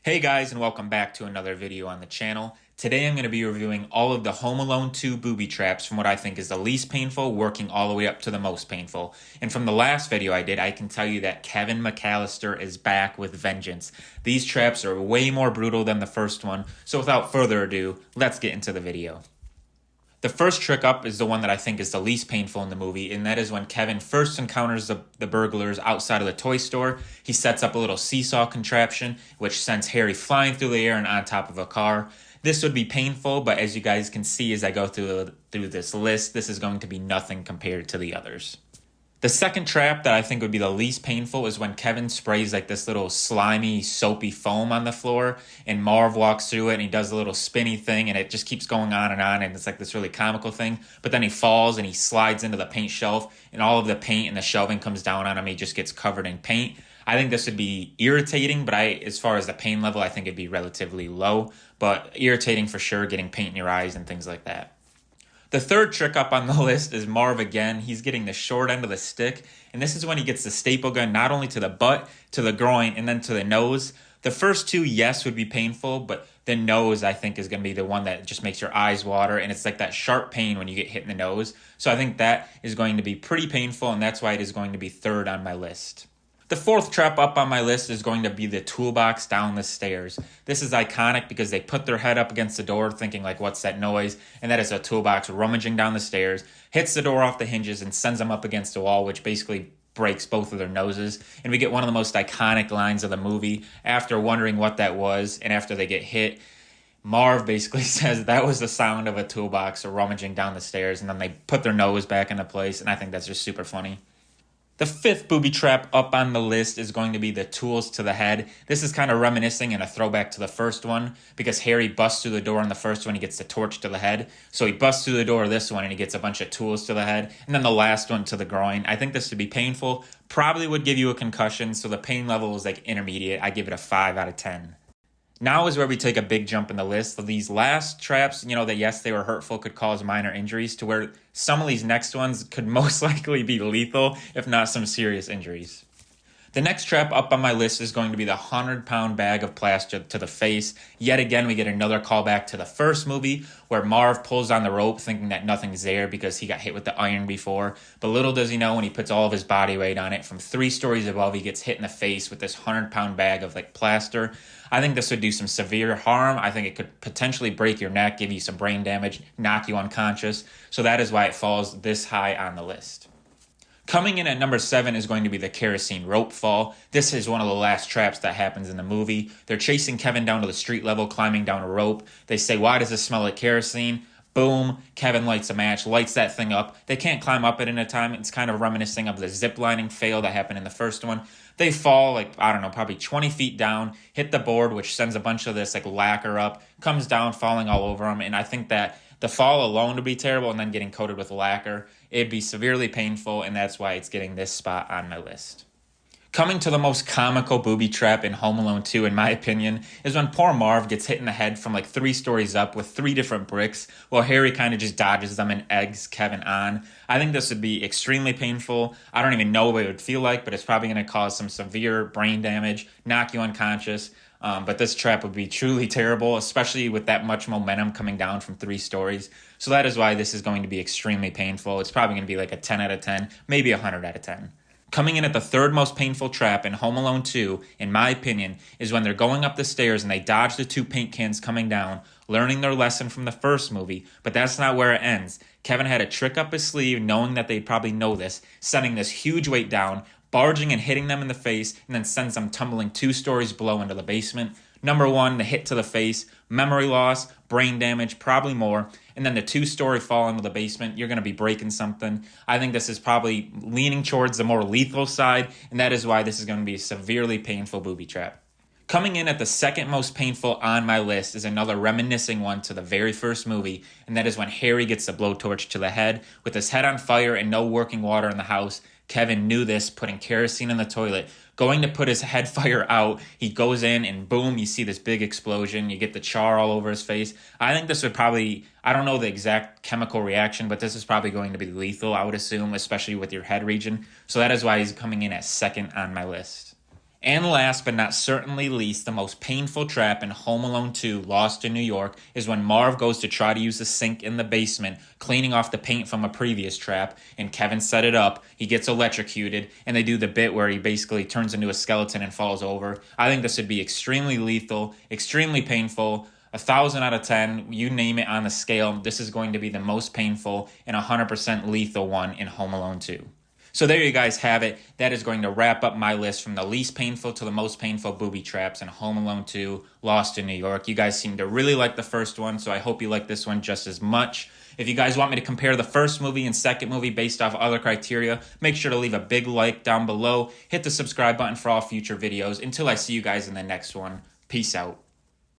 Hey guys, and welcome back to another video on the channel. Today I'm going to be reviewing all of the Home Alone 2 booby traps from what I think is the least painful, working all the way up to the most painful. And from the last video I did, I can tell you that Kevin McAllister is back with vengeance. These traps are way more brutal than the first one, so without further ado, let's get into the video. The first trick up is the one that I think is the least painful in the movie, and that is when Kevin first encounters the burglars outside of the toy store. He sets up a little seesaw contraption, which sends Harry flying through the air and on top of a car. This would be painful, but as you guys can see as I go through this list, this is going to be nothing compared to the others. The second trap that I think would be the least painful is when Kevin sprays like this little slimy, soapy foam on the floor, and Marv walks through it and he does a little spinny thing, and it just keeps going on, and it's like this really comical thing. But then he falls and he slides into the paint shelf, and all of the paint and the shelving comes down on him. He just gets covered in paint. I think this would be irritating, but as far as the pain level, I think it'd be relatively low, but irritating for sure, getting paint in your eyes and things like that. The third trick up on the list is Marv again. He's getting the short end of the stick, and this is when he gets the staple gun not only to the butt, to the groin, and then to the nose. The first two, yes, would be painful, but the nose, I think, is going to be the one that just makes your eyes water, and it's like that sharp pain when you get hit in the nose. So I think that is going to be pretty painful, and that's why it is going to be third on my list. The fourth trap up on my list is going to be the toolbox down the stairs. This is iconic because they put their head up against the door thinking like, what's that noise? And that is a toolbox rummaging down the stairs, hits the door off the hinges and sends them up against the wall, which basically breaks both of their noses. And we get one of the most iconic lines of the movie. After wondering what that was and after they get hit, Marv basically says that was the sound of a toolbox rummaging down the stairs, and then they put their nose back into place, and I think that's just super funny. The fifth booby trap up on the list is going to be the tools to the head. This is kind of reminiscing and a throwback to the first one because Harry busts through the door in the first one, he gets the torch to the head. So he busts through the door of this one and he gets a bunch of tools to the head. And then the last one to the groin. I think this would be painful. Probably would give you a concussion, so the pain level is like intermediate. I give it a 5 out of 10. Now is where we take a big jump in the list. So these last traps, that yes, they were hurtful, could cause minor injuries, to where some of these next ones could most likely be lethal, if not some serious injuries. The next trap up on my list is going to be the 100-pound bag of plaster to the face. Yet again, we get another callback to the first movie where Marv pulls on the rope thinking that nothing's there because he got hit with the iron before. But little does he know, when he puts all of his body weight on it, from 3 stories above, he gets hit in the face with this 100-pound bag of plaster. I think this would do some severe harm. I think it could potentially break your neck, give you some brain damage, knock you unconscious. So that is why it falls this high on the list. Coming in at number 7 is going to be the kerosene rope fall. This is one of the last traps that happens in the movie. They're chasing Kevin down to the street level, climbing down a rope. They say, "Why does this smell like kerosene?" Boom, Kevin lights a match, lights that thing up. They can't climb up it in a time. It's kind of reminiscing of the ziplining fail that happened in the first one. They fall, probably 20 feet down, hit the board, which sends a bunch of this lacquer up, comes down, falling all over them. And I think that the fall alone would be terrible, and then getting coated with lacquer, it'd be severely painful, and that's why it's getting this spot on my list. Coming to the most comical booby trap in Home Alone 2, in my opinion, is when poor Marv gets hit in the head from 3 stories up with 3 different bricks, while Harry kind of just dodges them and eggs Kevin on. I think this would be extremely painful. I don't even know what it would feel like, but it's probably going to cause some severe brain damage, knock you unconscious. But this trap would be truly terrible, especially with that much momentum coming down from 3 stories. So that is why this is going to be extremely painful. It's probably going to be a 10 out of 10, maybe 100 out of 10. Coming in at the third most painful trap in Home Alone 2, in my opinion, is when they're going up the stairs and they dodge the 2 paint cans coming down, learning their lesson from the first movie, but that's not where it ends. Kevin had a trick up his sleeve, knowing that they'd probably know this, sending this huge weight down, barging and hitting them in the face, and then sends them tumbling 2 stories below into the basement. Number 1, the hit to the face, memory loss, brain damage, probably more, and then the 2-story fall into the basement. You're going to be breaking something. I think this is probably leaning towards the more lethal side, and that is why this is going to be a severely painful booby trap. Coming in at the second most painful on my list is another reminiscing one to the very first movie, and that is when Harry gets the blowtorch to the head. With his head on fire and no working water in the house, Kevin knew this, putting kerosene in the toilet. Going to put his head fire out, he goes in and boom, you see this big explosion. You get the char all over his face. I think this would probably, I don't know the exact chemical reaction, but this is probably going to be lethal, I would assume, especially with your head region. So that is why he's coming in at second on my list. And last but not certainly least, the most painful trap in Home Alone 2, Lost in New York, is when Marv goes to try to use the sink in the basement, cleaning off the paint from a previous trap, and Kevin set it up, he gets electrocuted, and they do the bit where he basically turns into a skeleton and falls over. I think this would be extremely lethal, extremely painful. 1,000 out of 10, you name it on the scale, this is going to be the most painful and 100% lethal one in Home Alone 2. So there you guys have it. That is going to wrap up my list from the least painful to the most painful booby traps in Home Alone 2, Lost in New York. You guys seem to really like the first one, so I hope you like this one just as much. If you guys want me to compare the first movie and second movie based off other criteria, make sure to leave a big like down below. Hit the subscribe button for all future videos. Until I see you guys in the next one, peace out.